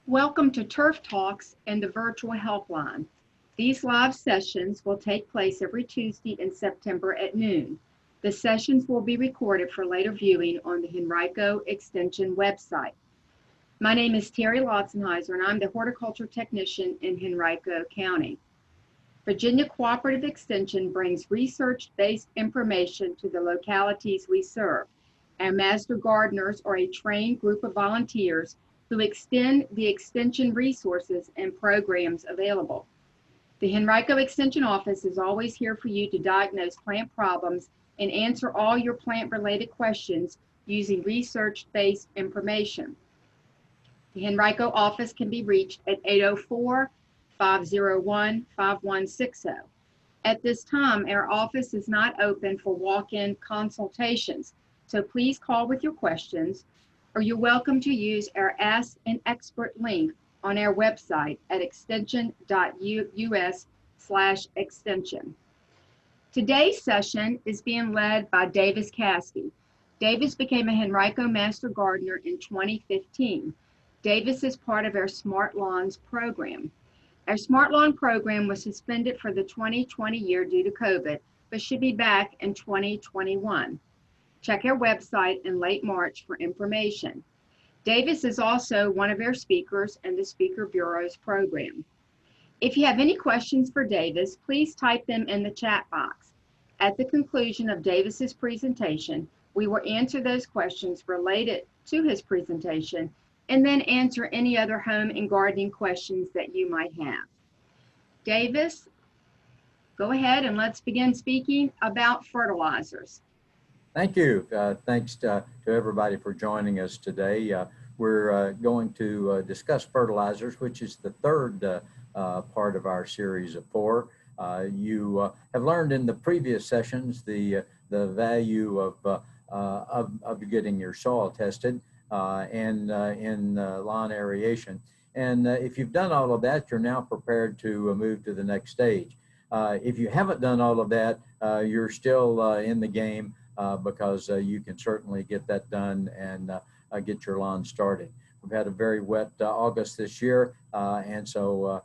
Welcome to Turf Talks and the virtual Helpline. These live sessions will take place every Tuesday in September at noon. The sessions will be recorded for later viewing on the Henrico Extension website. My name is Terry Lotzenheiser, and I'm the horticulture technician in Henrico County. Virginia Cooperative Extension brings research-based information to the localities we serve. Our master gardeners are a trained group of volunteers who extend the extension resources and programs available. The Henrico Extension Office is always here for you to diagnose plant problems and answer all your plant-related questions using research-based information. The Henrico office can be reached at 804-501-5160. At this time, our office is not open for walk-in consultations, so please call with your questions, or you're welcome to use our Ask an Expert link on our website at extension.us/extension. Today's session is being led by Davis Caskey. Davis became a Henrico Master Gardener in 2015. Davis is part of our Smart Lawns program. Our Smart Lawn program was suspended for the 2020 year due to COVID, but should be back in 2021. Check our website in late March for information. Davis is also one of our speakers in the Speaker Bureau's program. If you have any questions for Davis, please type them in the chat box. At the conclusion of Davis's presentation, we will answer those questions related to his presentation and then answer any other home and gardening questions that you might have. Davis, go ahead and let's begin speaking about fertilizers. Thank you. Thanks to everybody for joining us today. We're going to discuss fertilizers, which is the third part of our series of 4. You have learned in the previous sessions the value of getting your soil tested and in lawn aeration. And if you've done all of that, you're now prepared to move to the next stage. If you haven't done all of that, you're still in the game. Because you can certainly get that done and get your lawn started. We've had a very wet August this year, and so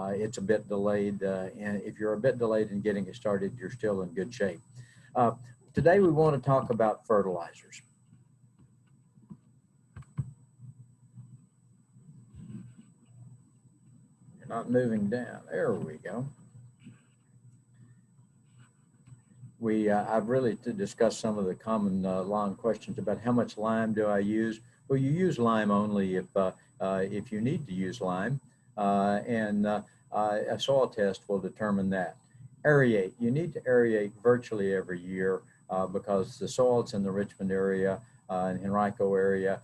it's a bit delayed. And if you're a bit delayed in getting it started, you're still in good shape. Today we want to talk about fertilizers. You're not moving down. There we go. I've really to discuss some of the common lawn questions about how much lime do I use. Well, you use lime only if you need to use lime, and a soil test will determine that. Aerate. You need to aerate virtually every year because the soils in the Richmond area and Henrico area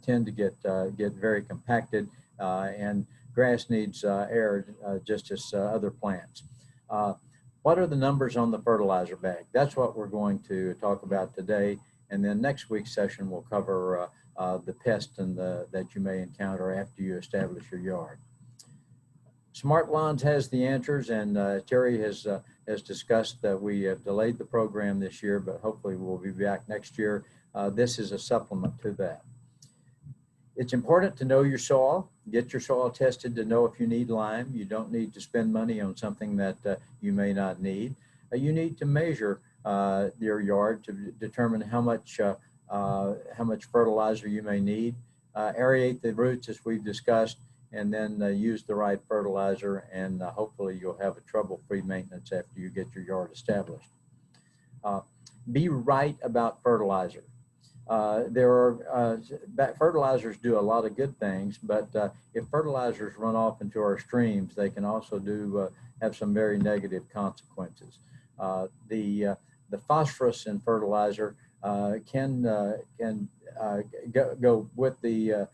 tend to get very compacted, and grass needs air just as other plants. What are the numbers on the fertilizer bag? That's what we're going to talk about today. And then next week's session will cover the pests that you may encounter after you establish your yard. Smart Lawns has the answers, and Terry has discussed that we have delayed the program this year, but hopefully we'll be back next year. This is a supplement to that. It's important to know your soil. Get your soil tested to know if you need lime. You don't need to spend money on something that you may not need. You need to measure your yard to determine how much fertilizer you may need. Aerate the roots as we've discussed, and then use the right fertilizer, and hopefully you'll have a trouble-free maintenance after you get your yard established. Be right about fertilizer. Fertilizers do a lot of good things, but if fertilizers run off into our streams, they can also have some very negative consequences. The phosphorus in fertilizer can go with the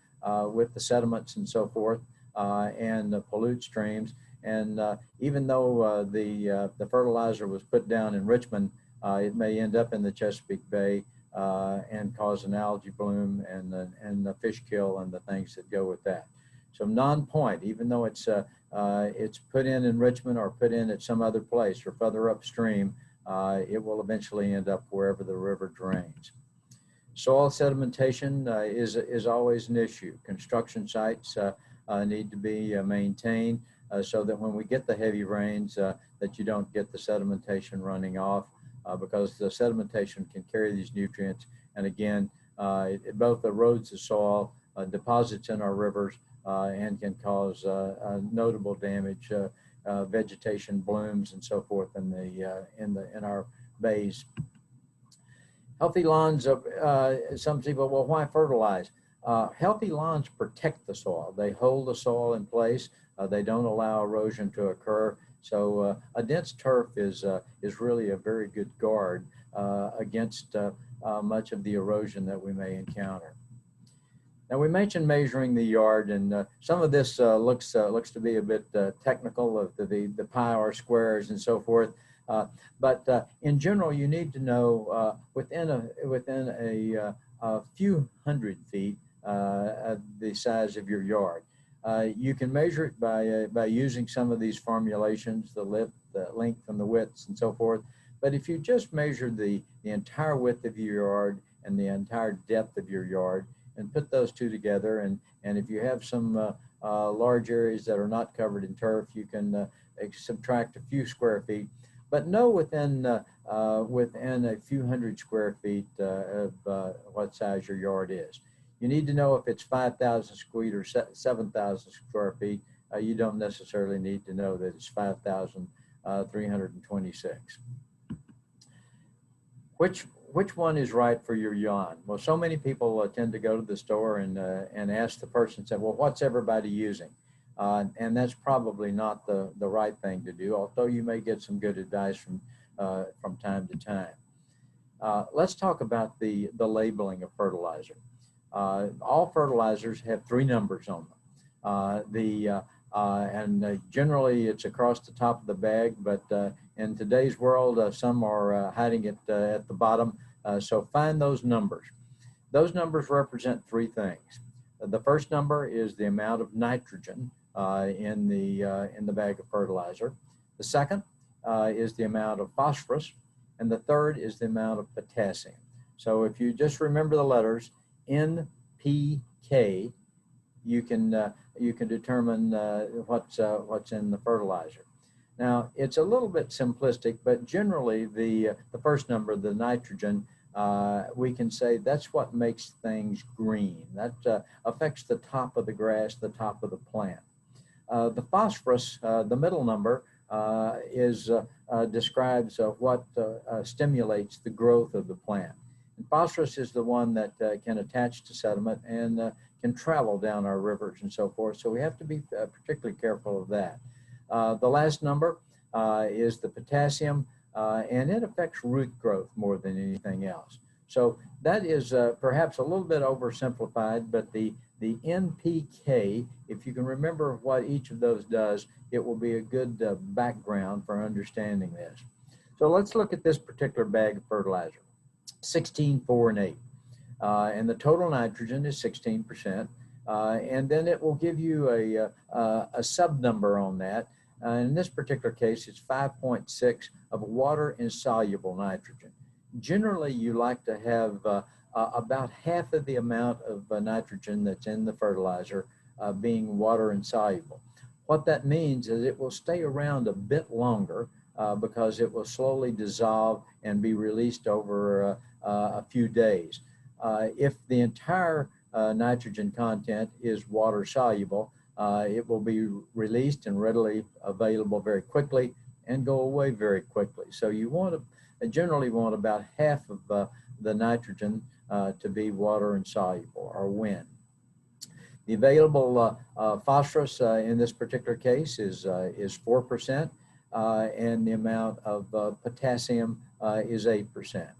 sediments and so forth, and pollute streams. And even though the fertilizer was put down in Richmond, it may end up in the Chesapeake Bay and cause an algae bloom and the fish kill and the things that go with that. So non-point, even though it's put in Richmond or put in at some other place or further upstream, it will eventually end up wherever the river drains. Soil sedimentation is always an issue. Construction sites need to be maintained so that when we get the heavy rains, that you don't get the sedimentation running off because the sedimentation can carry these nutrients. And again, it both erodes the soil, deposits in our rivers, and can cause notable damage, vegetation blooms and so forth in our bays. Healthy lawns, some people, well, why fertilize? Healthy lawns protect the soil. They hold the soil in place. They don't allow erosion to occur. So a dense turf is really a very good guard against much of the erosion that we may encounter. Now, we mentioned measuring the yard, and some of this looks to be a bit technical, of the pi r squares and so forth. But in general, you need to know within a few hundred feet the size of your yard. You can measure it by using some of these formulations, the length and the widths and so forth. But if you just measure the entire width of your yard and the entire depth of your yard and put those two together, and if you have some large areas that are not covered in turf, you can subtract a few square feet. But know within a few hundred square feet of what size your yard is. You need to know if it's 5,000 square feet or 7,000 square feet. You don't necessarily need to know that it's 5,326. Which one is right for your yawn? Well, so many people tend to go to the store and ask the person, say, well, what's everybody using? And that's probably not the right thing to do, although you may get some good advice from time to time. Let's talk about the labeling of fertilizer. All fertilizers have 3 numbers on them. Generally it's across the top of the bag, but in today's world, some are hiding it at the bottom. So find those numbers. Those numbers represent 3 things. The first number is the amount of nitrogen in the bag of fertilizer. The second is the amount of phosphorus, and the third is the amount of potassium. So if you just remember the letters NPK, you can determine what's in the fertilizer. Now it's a little bit simplistic, but generally the first number, the nitrogen, we can say that's what makes things green. That affects the top of the grass, the top of the plant. The phosphorus, the middle number, describes what stimulates the growth of the plant. And phosphorus is the one that can attach to sediment and can travel down our rivers and so forth. So we have to be particularly careful of that. The last number is the potassium, and it affects root growth more than anything else. So that is perhaps a little bit oversimplified, but the NPK, if you can remember what each of those does, it will be a good background for understanding this. So let's look at this particular bag of fertilizer, 16, 4, and 8. And the total nitrogen is 16%. And then it will give you a sub number on that. In this particular case, it's 5.6 of water-insoluble nitrogen. Generally, you like to have about half of the amount of nitrogen that's in the fertilizer being water-insoluble. What that means is it will stay around a bit longer because it will slowly dissolve and be released over a few days. If the entire nitrogen content is water-soluble, it will be released and readily available very quickly and go away very quickly. So you generally want about half of the nitrogen to be water-insoluble or wind. The available phosphorus in this particular case is 4%, and the amount of potassium is 8%.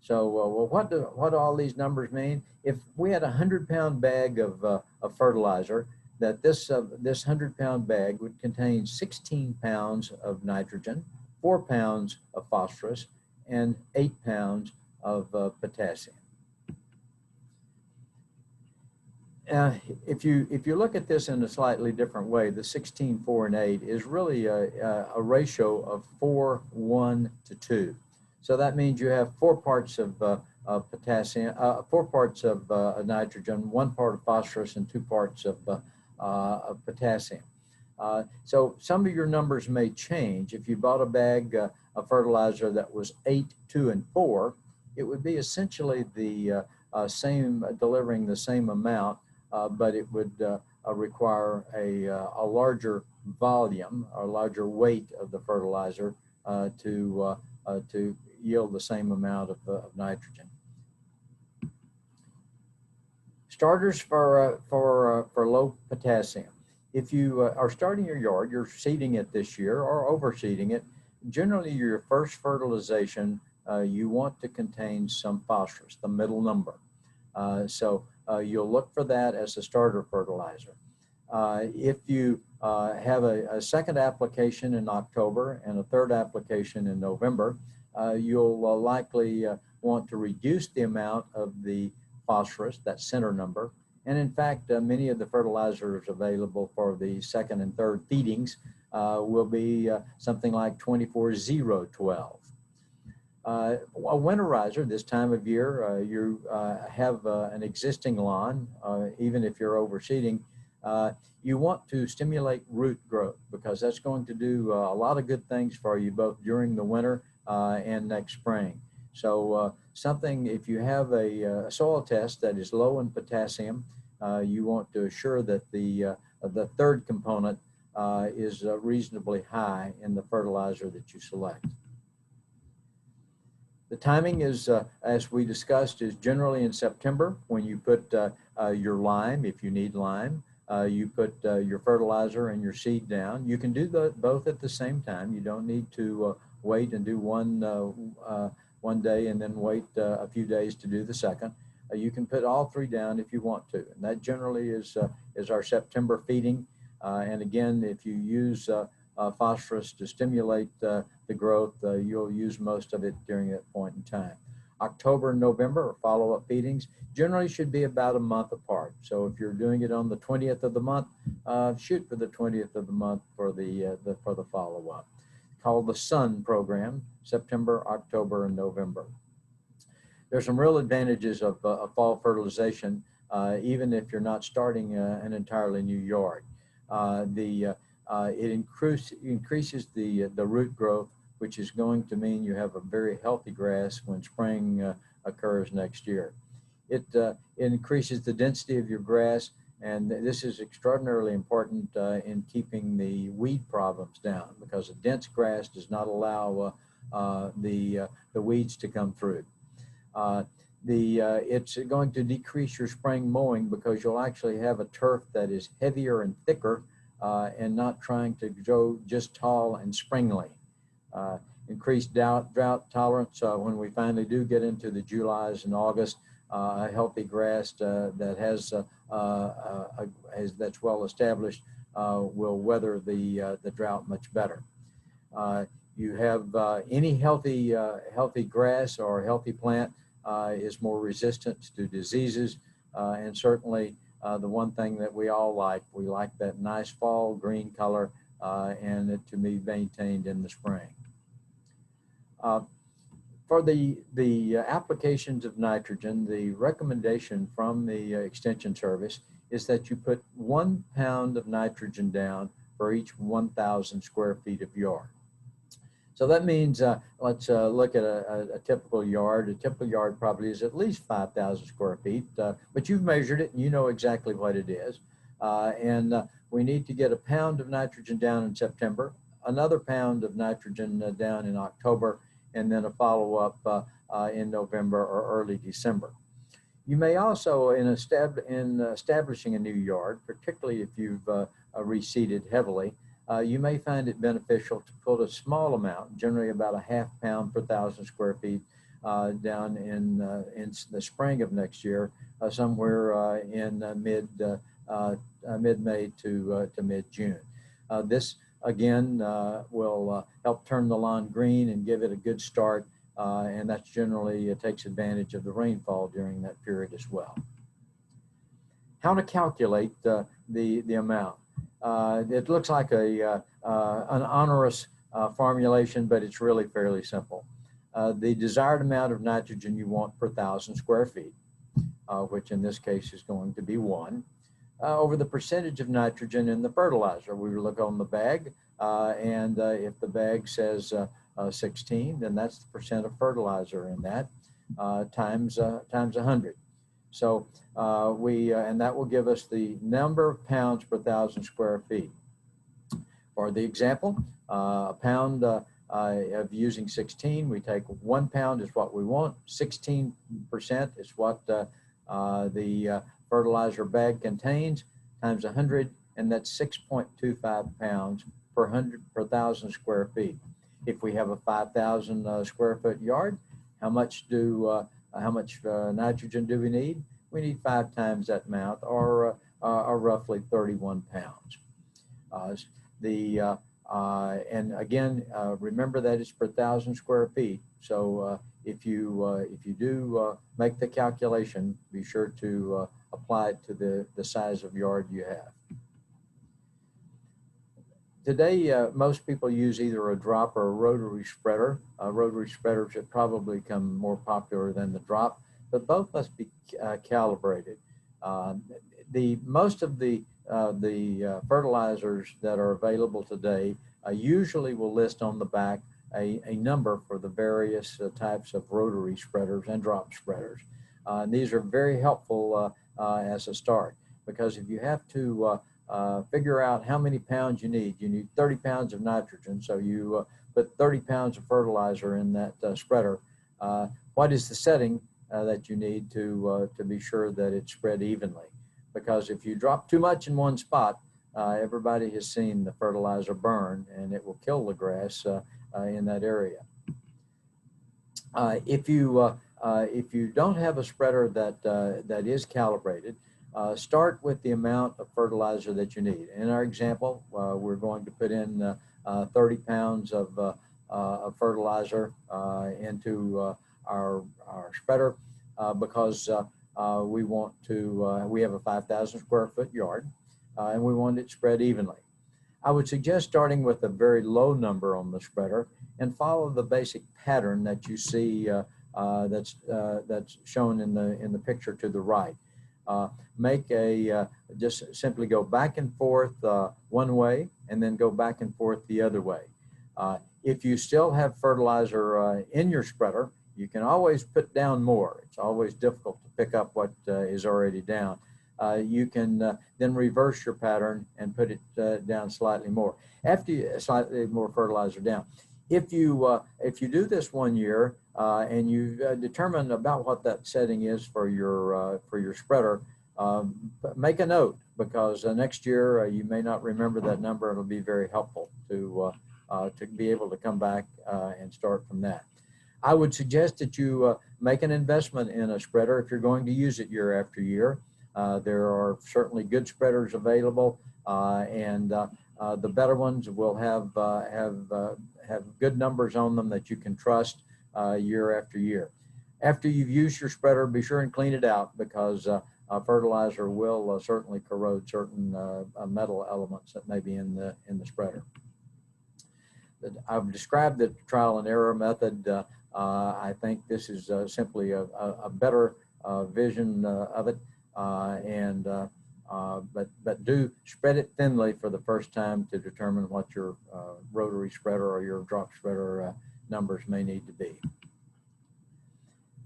So well, what do all these numbers mean? If we had a 100-pound bag of fertilizer, that this 100-pound bag would contain 16 pounds of nitrogen, 4 pounds of phosphorus, and 8 pounds of potassium. If you look at this in a slightly different way, the 16, 4, and 8 is really a ratio of 4, 1 to 2. So that means you have 4 parts of potassium, 4 parts of nitrogen, 1 part of phosphorus, and 2 parts of of potassium. So some of your numbers may change. If you bought a bag of fertilizer that was 8, 2, and 4, it would be essentially the same, delivering the same amount, but it would require a larger volume or larger weight of the fertilizer to yield the same amount of nitrogen. Starters for low potassium. If you are starting your yard, you're seeding it this year or overseeding it, generally your first fertilization, you want to contain some phosphorus, the middle number. So you'll look for that as a starter fertilizer. If you have a second application in October and a third application in November, you'll likely want to reduce the amount of the phosphorus, that center number. And in fact, many of the fertilizers available for the second and third feedings will be something like 24-0-12. A winterizer this time of year, you have an existing lawn, even if you're overseeding, you want to stimulate root growth because that's going to do a lot of good things for you both during the winter and next spring. So if you have a soil test that is low in potassium, you want to assure that the third component is reasonably high in the fertilizer that you select. The timing is, as we discussed, is generally in September when you put your lime, if you need lime. You put your fertilizer and your seed down. You can do both at the same time. You don't need to wait and do one day and then wait a few days to do the second. You can put all three down if you want to, and that generally is our September feeding. And again, if you use phosphorus to stimulate the growth, you'll use most of it during that point in time. October and November or follow-up feedings generally should be about a month apart. So if you're doing it on the 20th of the month, shoot for the 20th of the month for the follow-up. Called the SUN program, September, October, and November. There's some real advantages of fall fertilization, even if you're not starting an entirely new yard. It increases the root growth, which is going to mean you have a very healthy grass when spring occurs next year. It increases the density of your grass, and this is extraordinarily important in keeping the weed problems down because a dense grass does not allow the weeds to come through. It's going to decrease your spring mowing because you'll actually have a turf that is heavier and thicker and not trying to grow just tall and springly. Increased drought tolerance when we finally do get into the Julys and August. A healthy grass that's well established will weather the drought much better. You have any healthy grass or healthy plant is more resistant to diseases, and certainly the one thing that we all like, we like that nice fall green color and it to be maintained in the spring. For the applications of nitrogen, the recommendation from the Extension Service is that you put 1 pound of nitrogen down for each 1,000 square feet of yard. So that means, let's look at a typical yard. A typical yard probably is at least 5,000 square feet, but you've measured it and you know exactly what it is. We need to get 1 pound of nitrogen down in September, another pound of nitrogen down in October, and then a follow-up in November or early December. You may also, in establishing a new yard, particularly if you've reseeded heavily, you may find it beneficial to put a small amount, generally about a ½ pound per 1,000 square feet, down in the spring of next year, somewhere in mid-May to mid-June. This again will help turn the lawn green and give it a good start, and that's generally takes advantage of the rainfall during that period as well. How to calculate the amount? It looks like an onerous formulation, but it's really fairly simple. The desired amount of nitrogen you want per 1,000 square feet, which in this case is going to be 1. over the percentage of nitrogen in the fertilizer. We look on the bag, and if the bag says 16, then that's the percent of fertilizer in that times 100. So and that will give us the number of pounds per 1,000 square feet. For the example, a pound of using 16, we take 1 pound is what we want. 16% is what the fertilizer bag contains times 100, and that's 6.25 pounds per 1,000 square feet. If we have a 5,000 square foot yard, how much nitrogen do we need? We need 5 times that amount, or roughly 31 pounds. And again, remember that it's per 1,000 square feet. So if you do make the calculation, be sure to apply it to the size of yard you have. Today, most people use either a drop or a rotary spreader. Rotary spreaders have probably become more popular than the drop, but both must be calibrated. Most of the fertilizers that are available today usually will list on the back a number for the various types of rotary spreaders and drop spreaders. And these are very helpful as a start, because if you have to figure out how many pounds you need 30 pounds of nitrogen, so you put 30 pounds of fertilizer in that spreader. What is the setting that you need to be sure that it's spread evenly? Because if you drop too much in one spot, everybody has seen the fertilizer burn, and it will kill the grass in that area. If you don't have a spreader that is calibrated, start with the amount of fertilizer that you need. In our example, we're going to put in 30 pounds of fertilizer into our spreader because we have a 5,000 square foot yard, and we want it spread evenly. I would suggest starting with a very low number on the spreader and follow the basic pattern that you see that's shown in the picture to the right. Just simply go back and forth one way, and then go back and forth the other way. If you still have fertilizer in your spreader, you can always put down more. It's always difficult to pick up what is already down. You can then reverse your pattern and put it down slightly more. Slightly more fertilizer down. If you do this 1 year and you determine about what that setting is for your spreader, make a note, because next year you may not remember that number. It'll be very helpful to be able to come back and start from that. I would suggest that you make an investment in a spreader if you're going to use it year after year. There are certainly good spreaders available, and the better ones will have good numbers on them that you can trust year after year. After you've used your spreader, be sure and clean it out, because fertilizer will certainly corrode certain metal elements that may be in the spreader. I've described the trial and error method. I think this is simply a better vision of it, but do spread it thinly for the first time to determine what your rotary spreader or your drop spreader numbers may need to be.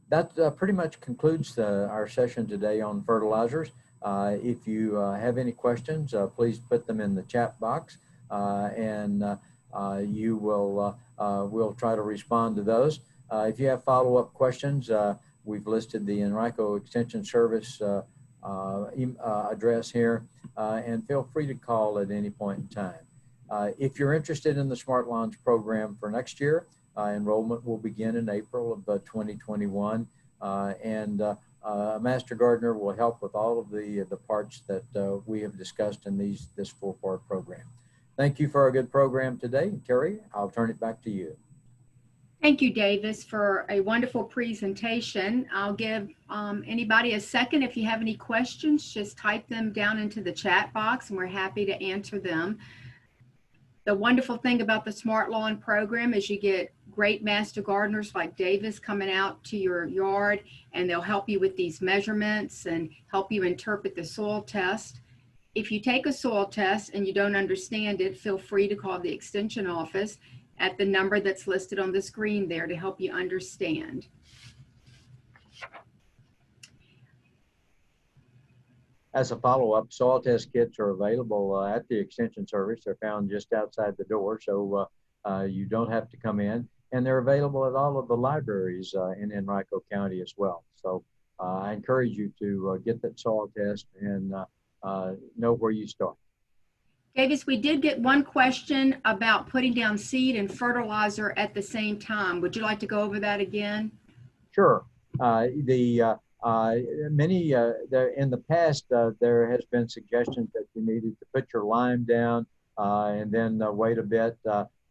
That pretty much concludes our session today on fertilizers. If you have any questions, please put them in the chat box, and we'll try to respond to those. If you have follow-up questions, we've listed the Henrico Extension Service address here, and feel free to call at any point in time. If you're interested in the Smart Lawns program for next year, enrollment will begin in April of 2021, and a Master Gardener will help with all of the parts that we have discussed in this 4-part program. Thank you for a good program today. Terry, I'll turn it back to you. Thank you, Davis, for a wonderful presentation. I'll give anybody a second. If you have any questions, just type them down into the chat box, and we're happy to answer them. The wonderful thing about the Smart Lawn program is you get great master gardeners like Davis coming out to your yard, and they'll help you with these measurements and help you interpret the soil test. If you take a soil test and you don't understand it, feel free to call the extension office at the number that's listed on the screen there to help you understand. As a follow-up, soil test kits are available at the Extension Service. They're found just outside the door, so you don't have to come in. And they're available at all of the libraries in Henrico County as well. So I encourage you to get that soil test and know where you start. Davis, we did get one question about putting down seed and fertilizer at the same time. Would you like to go over that again? Sure. In the past, there has been suggestions that you needed to put your lime down and then wait a bit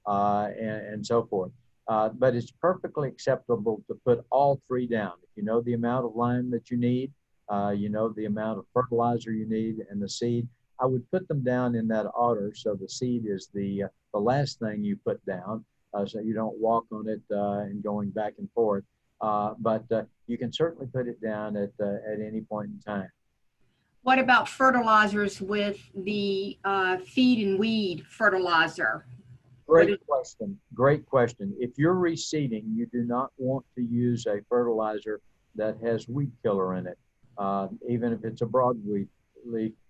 and so forth. But it's perfectly acceptable to put all three down. If you know the amount of lime that you need, you know the amount of fertilizer you need and the seed, I would put them down in that order. So the seed is the last thing you put down, so you don't walk on it and going back and forth. But you can certainly put it down at any point in time. What about fertilizers with the feed and weed fertilizer? Great question. Great question. If you're reseeding, you do not want to use a fertilizer that has weed killer in it, even if it's a broadleaf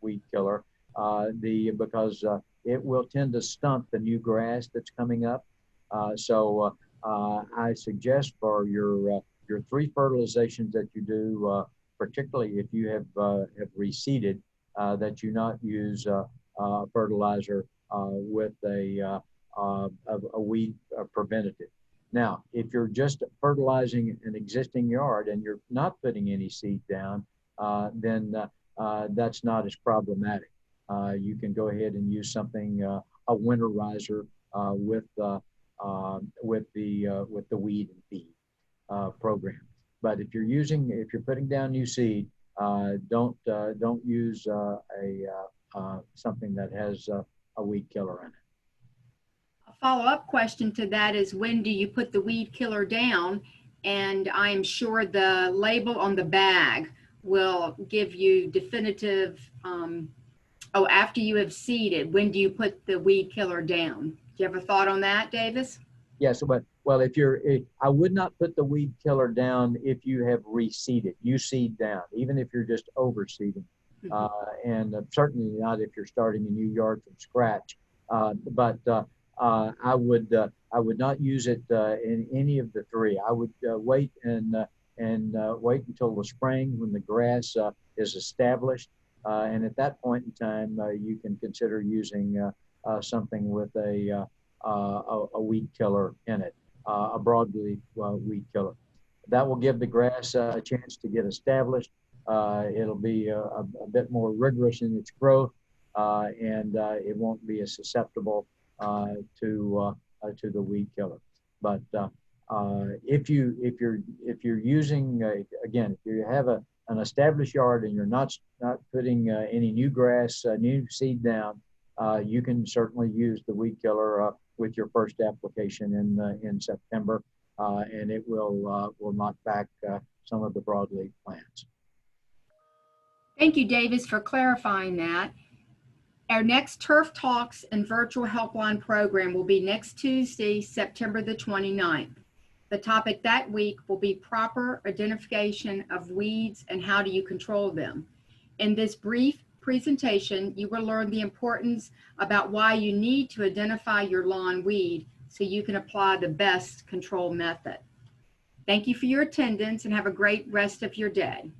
weed killer, because it will tend to stunt the new grass that's coming up. So I suggest for your three fertilizations that you do, particularly if you have reseeded, that you not use fertilizer with a weed preventative. Now, if you're just fertilizing an existing yard and you're not putting any seed down, then that's not as problematic. You can go ahead and use something, a winterizer with the weed and feed program. But if you're putting down new seed, don't use something that has a weed killer in it. A follow-up question to that is, when do you put the weed killer down? And I am sure the label on the bag will give you definitive, after you have seeded, when do you put the weed killer down? Do you have a thought on that, Davis? Yes, but well, I would not put the weed killer down if you have reseeded. You seed down, even if you're just overseeding, and certainly not if you're starting a new yard from scratch. But I would not use it in any of the three. I would wait and wait until the spring when the grass is established, and at that point in time, you can consider using something with a weed killer in it, a broadleaf weed killer. That will give the grass a chance to get established. It'll be a bit more rigorous in its growth, and it won't be as susceptible to the weed killer. But if you're using again, if you have an established yard and you're not putting any new grass, new seed down, you can certainly use the weed killer with your first application in September, and it will knock back some of the broadleaf plants. Thank you, Davis, for clarifying that. Our next Turf Talks and virtual helpline program will be next Tuesday, September the 29th. The topic that week will be proper identification of weeds and how do you control them. In this brief presentation, you will learn the importance about why you need to identify your lawn weed so you can apply the best control method. Thank you for your attendance and have a great rest of your day.